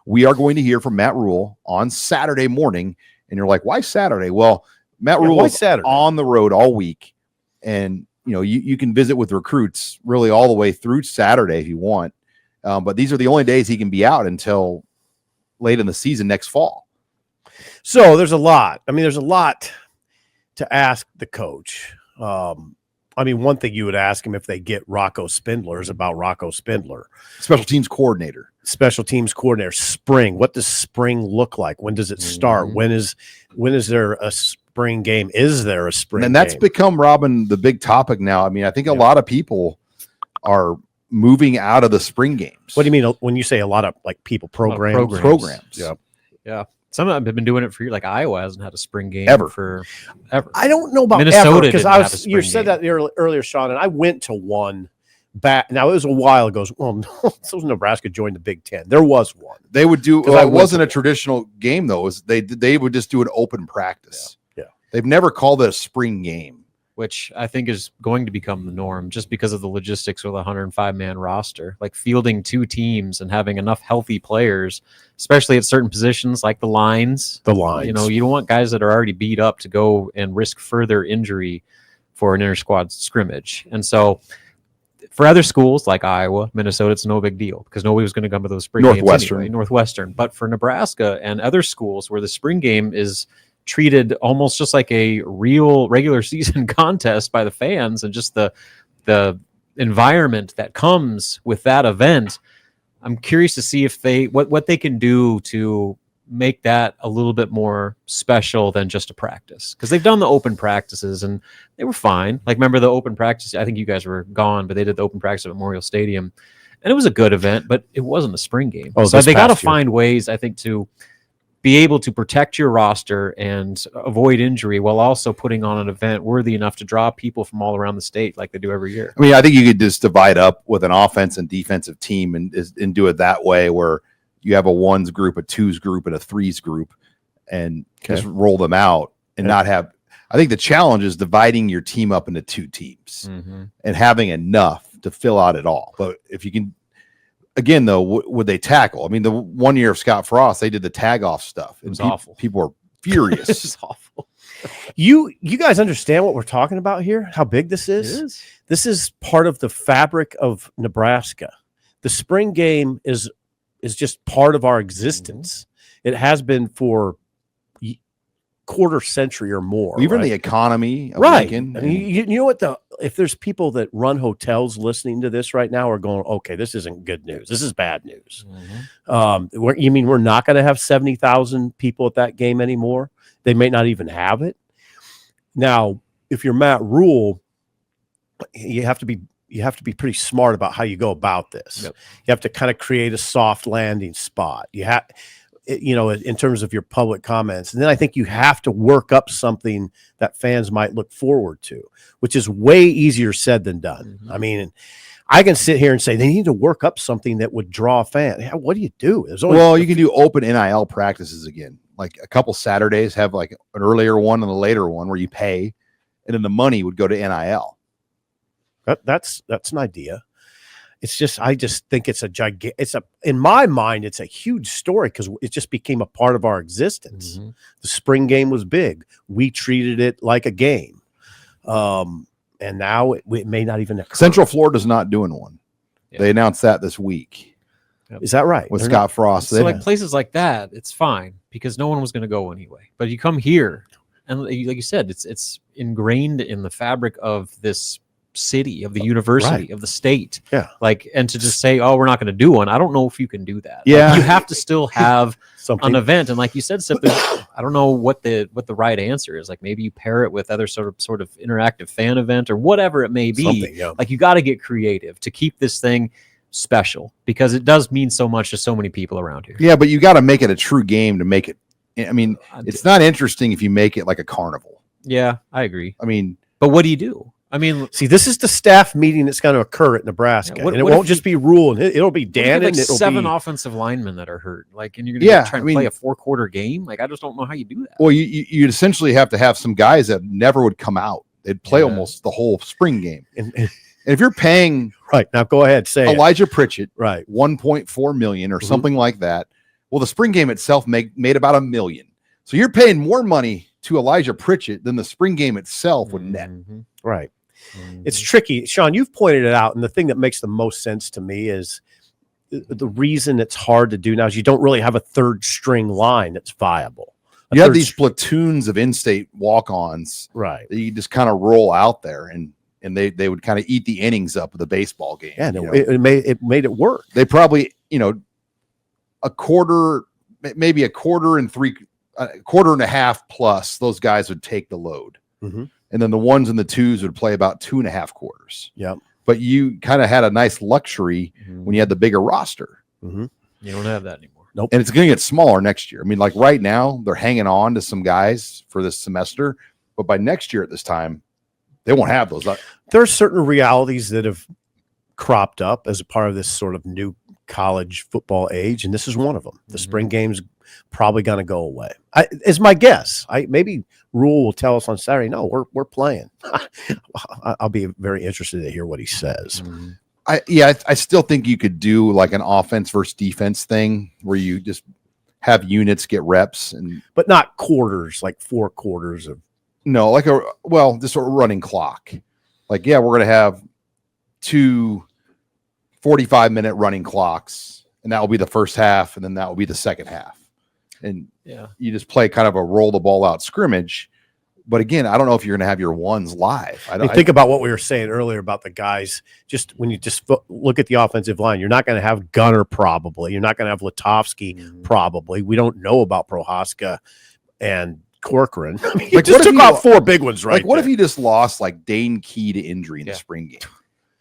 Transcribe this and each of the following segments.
we are going to hear from Matt Rhule on Saturday morning. And you're like, why Saturday? Well, Matt Rhule is on the road all week. And, you can visit with recruits really all the way through Saturday if you want. But these are the only days he can be out until late in the season next fall. So there's a lot. There's a lot to ask the coach. One thing you would ask him if they get Rocco Spindler is about Rocco Spindler. Special teams coordinator. Spring. What does spring look like? When does it start? When is there a spring game? Is there a spring game? And that's become, Robin, the big topic now. I think a lot of people are moving out of the spring games. What do you mean when you say a lot of people programs? Programs. Yeah. Some of them have been doing it for years. Like Iowa hasn't had a spring game ever. I don't know about Minnesota because you said that earlier, Sean, and I went to one back. Now it was a while ago. Well, so Nebraska joined the Big Ten. There was one. They would do. It wasn't a traditional game though. They would just do an open practice. Yeah. They've never called it a spring game, which I think is going to become the norm just because of the logistics with a 105-man roster. Like fielding 2 teams and having enough healthy players, especially at certain positions like the lines. The lines. You don't want guys that are already beat up to go and risk further injury for an inter-squad scrimmage. And so for other schools like Iowa, Minnesota, it's no big deal because nobody was going to come to those spring games anyway. Northwestern. But for Nebraska and other schools where the spring game is treated almost just like a real regular season contest by the fans and just the environment that comes with that event, I'm curious to see if what they can do to make that a little bit more special than just a practice, because they've done the open practices and they were fine. Like, remember the open practice? I think you guys were gone, but they did the open practice at Memorial Stadium and it was a good event, but it wasn't a spring game. So they got to find ways, I think, to be able to protect your roster and avoid injury while also putting on an event worthy enough to draw people from all around the state like they do every year. I think you could just divide up with an offense and defensive team and do it that way, where you have a 1s group, a 2s group, and a 3s group, and just roll them out and not have. I think the challenge is dividing your team up into 2 teams and having enough to fill out it all. But if you can, again, though, would they tackle? The 1 year of Scott Frost, they did the tag off stuff. It was awful. People were furious. It was awful. You guys understand what we're talking about here? How big this is? It is. This is part of the fabric of Nebraska. The spring game is just part of our existence. It has been for quarter century or more. Even the economy of Lincoln. You know what? If there's people that run hotels listening to this right now are going, okay, this isn't good news. This is bad news. You mean we're not going to have 70,000 people at that game anymore? They may not even have it. Now, if you're Matt Rhule, you have to be pretty smart about how you go about this. Yep. You have to kind of create a soft landing spot. You have, in terms of your public comments. And then I think you have to work up something that fans might look forward to, which is way easier said than done. I can sit here and say they need to work up something that would draw a fan. What do you do? You can do open NIL practices again. Like a couple Saturdays, have like an earlier one and a later one where you pay, and then the money would go to NIL. That's an idea. It's just, I just think it's in my mind, it's a huge story because it just became a part of our existence. The spring game was big. We treated it like a game. And now it may not even occur. Central Florida's not doing one. Yeah. They announced that this week. Yep. Is that right? With Scott Frost. So like places like that, it's fine because no one was going to go anyway. But you come here and like you said, it's ingrained in the fabric of this city, of the university, of the state. And to just say, oh, we're not going to do one, I don't know if you can do that. You have to still have an event. And like you said, Sip, I don't know what the right answer is. Like maybe you pair it with other sort of interactive fan event or whatever it may be. Like you got to get creative to keep this thing special because it does mean so much to so many people around here. Yeah, but you got to make it a true game to make it. It's not interesting if you make it like a carnival. Yeah, I agree. But what do you do? See, this is the staff meeting that's going to occur at Nebraska, and it won't just be Rhule, and it'll be Dan, and it'll 7 offensive linemen that are hurt. Like, and you're going to try and play a 4-quarter game. Like, I just don't know how you do that. Well, you essentially have to have some guys that never would come out. They'd play almost the whole spring game. And if you're paying now, go ahead, say Elijah Pritchett, right, $1.4 million or something like that, Well, the spring game itself made about $1 million. So you're paying more money to Elijah Pritchett than the spring game itself would net. Right. It's tricky. Sean, you've pointed it out. And the thing that makes the most sense to me is the reason it's hard to do now is you don't really have a third string line that's viable. You have these platoons of in-state walk-ons, right? That you just kind of roll out there, and they would kind of eat the innings up of the baseball game. Yeah, it made it work. They probably, a quarter and a half plus, those guys would take the load, and then the ones and the twos would play about 2.5 quarters. Yeah, but you kind of had a nice luxury when you had the bigger roster. You don't have that anymore. Nope. And it's going to get smaller next year. I mean, like right now, they're hanging on to some guys for this semester, but by next year at this time, they won't have those. There are certain realities that have cropped up as a part of this sort of new college football age, and this is one of them. The spring game's probably going to go away. Is my guess. Maybe Rhule will tell us on Saturday. No, we're playing. I'll be very interested to hear what he says. I still think you could do like an offense versus defense thing where you just have units get reps, but not quarters, like 4 quarters of. No, like just a running clock. Like, yeah, we're going to have 2 45-minute running clocks, and that will be the first half, and then that will be the second half. And you just play kind of a roll the ball out scrimmage. But again, I don't know if you're going to have your ones live. Think about what we were saying earlier about the guys. Just when you just look at the offensive line, you're not going to have Gunner probably. You're not going to have Latovsky probably. We don't know about Prohaska and Corcoran. I mean, like, just took out 4 big ones, right? Like, what if you just lost like Dane Key to injury in the spring game?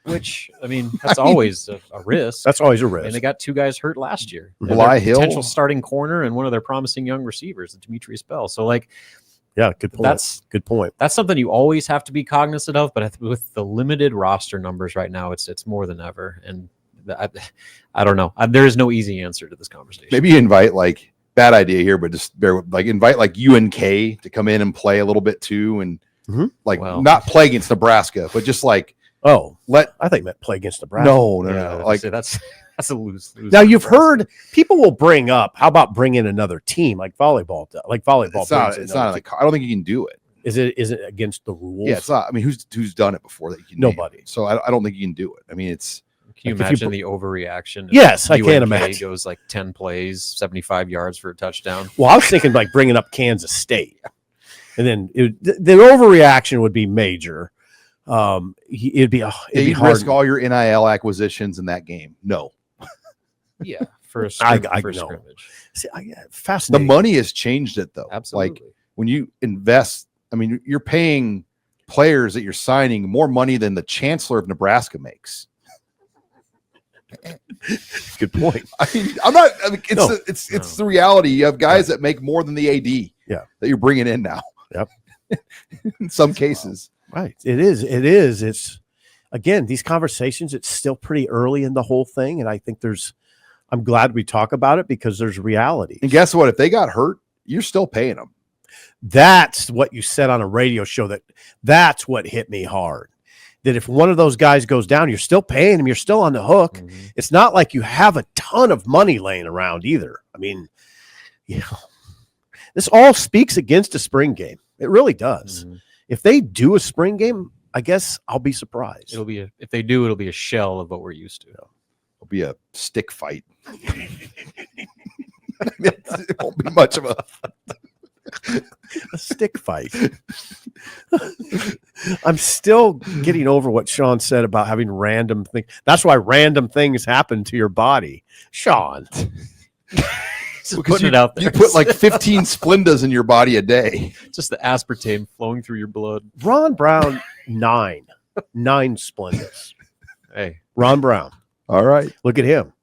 Which, I mean, that's always a risk. That's always a risk. And they got 2 guys hurt last year. Bly Hill, potential starting corner, and one of their promising young receivers, Demetrius Bell. So, like, yeah, good point. Good point. That's something you always have to be cognizant of. But with the limited roster numbers right now, it's more than ever. And I don't know. There is no easy answer to this conversation. Maybe you invite, like, bad idea here, but just invite like UNK to come in and play a little bit too, and not play against Nebraska, but just like. I think that play against Nebraska. No. Like that's a lose. Now you've heard people will bring up, how about bring in another team like volleyball? It's not. I don't think you can do it. Is it against the rules? Yeah, it's not. I mean, who's done it before that you can? Nobody. So I don't think you can do it. I mean, it's. Can you imagine the overreaction? Yes, I can imagine. Goes like 10 plays, 75 yards for a touchdown. Well, I was thinking like bringing up Kansas State, and then the overreaction would be major. It'd be hard. Risk all your NIL acquisitions in that game. No. Yeah, for a scrimmage. See, fascinating. The money has changed it though. Absolutely. Like when you invest, I mean, you're paying players that you're signing more money than the chancellor of Nebraska makes. Good point. I mean, it's the reality. You have guys that make more than the AD. Yeah, that you're bringing in now. Yep. In some cases. Right. It is. It's, again, these conversations, it's still pretty early in the whole thing. And I think I'm glad we talk about it because there's reality. And guess what? If they got hurt, you're still paying them. That's what you said on a radio show. That's what hit me hard. That if one of those guys goes down, you're still paying them. You're still on the hook. It's not like you have a ton of money laying around either. I mean, this all speaks against a spring game. It really does. If they do a spring game, I guess I'll be surprised. If they do, it'll be a shell of what we're used to. It'll be a stick fight. It won't be much of a stick fight. I'm still getting over what Sean said about having random things. That's why random things happen to your body, Sean. Just putting it out there. You put like 15 Splendas in your body a day. Just the aspartame flowing through your blood. Ron Brown, 9 Splendas. Hey, Ron Brown. All right. Look at him.